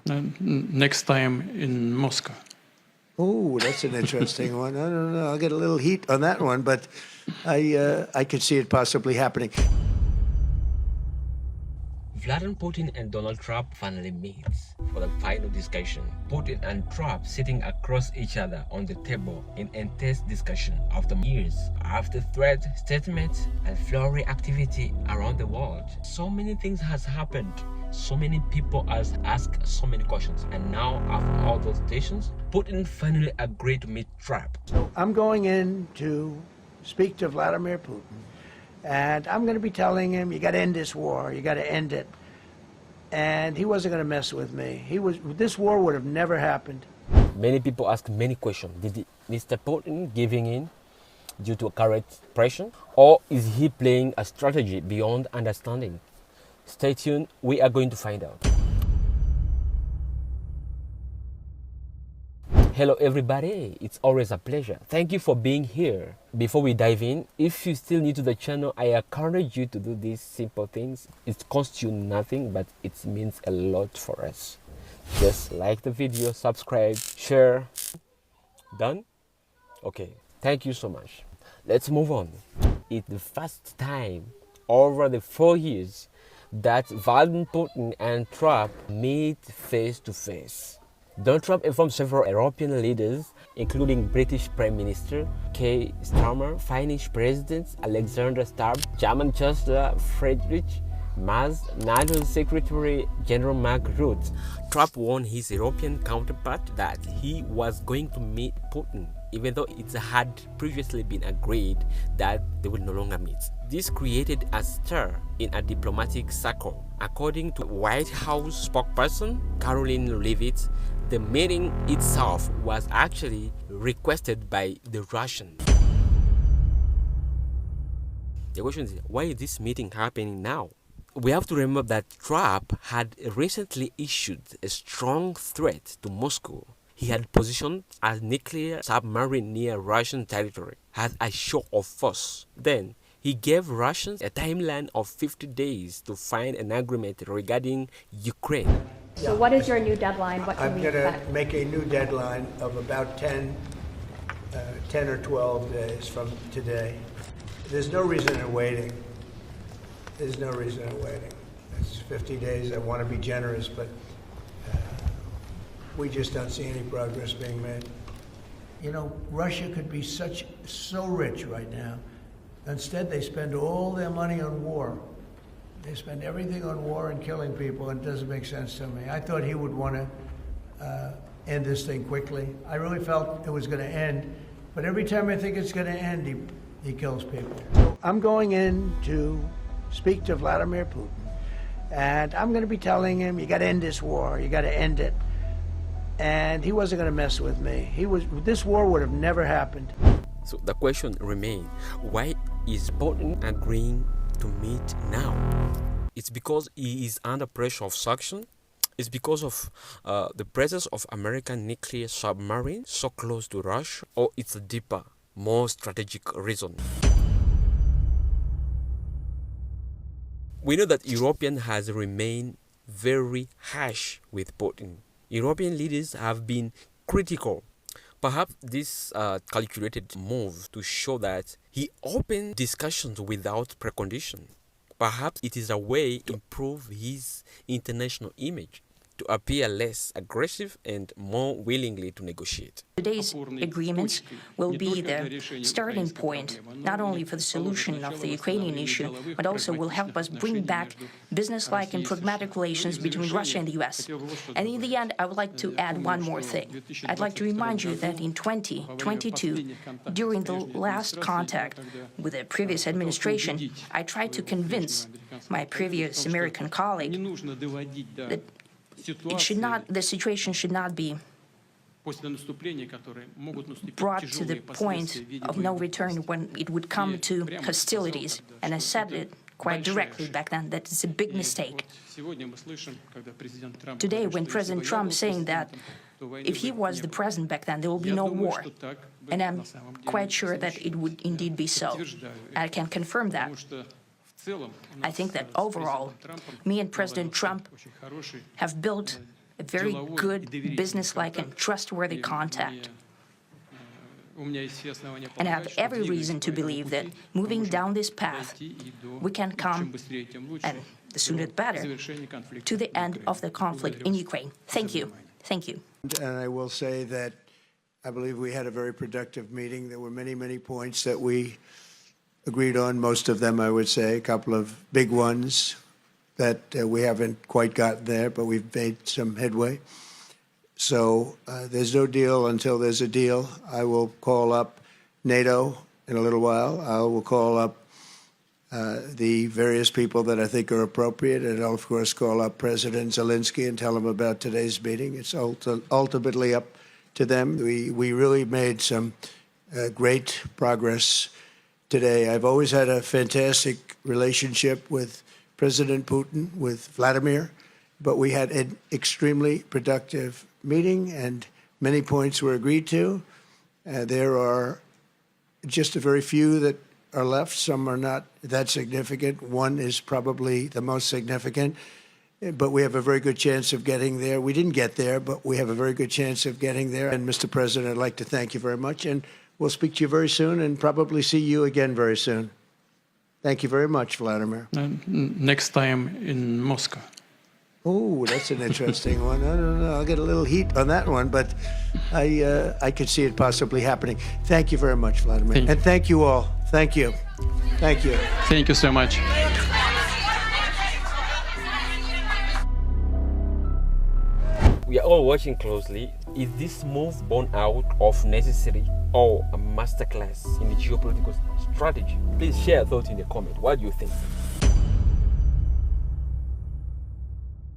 next time in Moscow. Oh, that's an interesting one. I don't know. I'll get a little heat on that one, but I could see it possibly happening. Vladimir Putin and Donald Trump finally meet for the final discussion. Putin and Trump sitting across each other on the table in intense discussion after years, after threat, statements, and flurry activity around the world. So many things has happened. So many people has asked so many questions. And now, after all those stations, Putin finally agreed to meet Trump. So I'm going in to speak to Vladimir Putin. And I'm going to be telling him, you got to end this war. You got to end it. And he wasn't going to mess with me. This war would have never happened. Many people ask many questions. Did Mr. Putin giving in due to current pressure? Or is he playing a strategy beyond understanding? Stay tuned. We are going to find out. Hello everybody, it's always a pleasure. Thank you for being here. Before we dive in, if you're still new to the channel, I encourage you to do these simple things. It costs you nothing, but it means a lot for us. Just like the video, subscribe, share. Done? Okay, thank you so much. Let's move on. It's the first time over the 4 years that Vladimir Putin and Trump meet face to face. Donald Trump informed several European leaders, including British Prime Minister Keir Starmer, Finnish President Alexander Stubb, German Chancellor Friedrich Merz, NATO Secretary General Mark Rutte. Trump warned his European counterpart that he was going to meet Putin, even though it had previously been agreed that they will no longer meet. This created a stir in a diplomatic circle. According to White House spokesperson Caroline Leavitt, the meeting itself was actually requested by the Russians. The question is, why is this meeting happening now? We have to remember that Trump had recently issued a strong threat to Moscow. He had positioned a nuclear submarine near Russian territory as a show of force. Then, he gave Russians a timeline of 50 days to find an agreement regarding Ukraine. So what is your new deadline? What can I'm going to make a new deadline of about 10 or 12 days from today. There's no reason in waiting. There's no reason in waiting. It's 50 days. I want to be generous, but we just don't see any progress being made. You know, Russia could be so rich right now. Instead, they spend all their money on war. They spend everything on war and killing people, and it doesn't make sense to me. I thought he would want to end this thing quickly. I really felt it was going to end, but every time I think it's going to end, he kills people. So I'm going in to speak to Vladimir Putin, and I'm going to be telling him, you got to end this war. You got to end it. And he wasn't going to mess with me. This war would have never happened. So the question remains, why is Putin agreeing to meet now? It's because he is under pressure of sanction. It's because of the presence of American nuclear submarines so close to Russia, or it's a deeper, more strategic reason. We know that European has remained very harsh with Putin. European leaders have been critical. Perhaps this calculated move to show that he opened discussions without precondition. Perhaps it is a way to improve his international image, to appear less aggressive and more willingly to negotiate. Today's agreements will be the starting point, not only for the solution of the Ukrainian issue, but also will help us bring back business-like and pragmatic relations between Russia and the US. And in the end, I would like to add one more thing. I'd like to remind you that in 2022, during the last contact with the previous administration, I tried to convince my previous American colleague that the situation should not be brought to the point of no return when it would come to hostilities. And I said it quite directly back then that it's a big mistake. Today, when President Trump is saying that if he was the president back then, there will be no war. And I'm quite sure that it would indeed be so. I can confirm that. I think that overall, me and President Trump have built a very good, businesslike and trustworthy contact. And I have every reason to believe that moving down this path, we can come, and the sooner the better, to the end of the conflict in Ukraine. Thank you. Thank you. And I will say that I believe we had a very productive meeting. There were many, many points that we agreed on, most of them, I would say, a couple of big ones that we haven't quite gotten there, but we've made some headway. So there's no deal until there's a deal. I will call up NATO in a little while. I will call up the various people that I think are appropriate, and I'll, of course, call up President Zelensky and tell him about today's meeting. It's ultimately up to them. We really made some great progress today. I've always had a fantastic relationship with President Putin, with Vladimir, but we had an extremely productive meeting and many points were agreed to. There are just a very few that are left. Some are not that significant. One is probably the most significant, but we have a very good chance of getting there. We didn't get there, but we have a very good chance of getting there. And Mr. President, I'd like to thank you very much, and we'll speak to you very soon and probably see you again very soon. Thank you very much, Vladimir. Next time in Moscow. Oh, that's an interesting one. I don't know. I'll get a little heat on that one, but I could see it possibly happening. Thank you very much, Vladimir. And thank you all. Thank you. Thank you. Thank you so much. We are all watching closely. Is this move born out of necessity or a masterclass in the geopolitical strategy? Please share a thought in the comment. What do you think?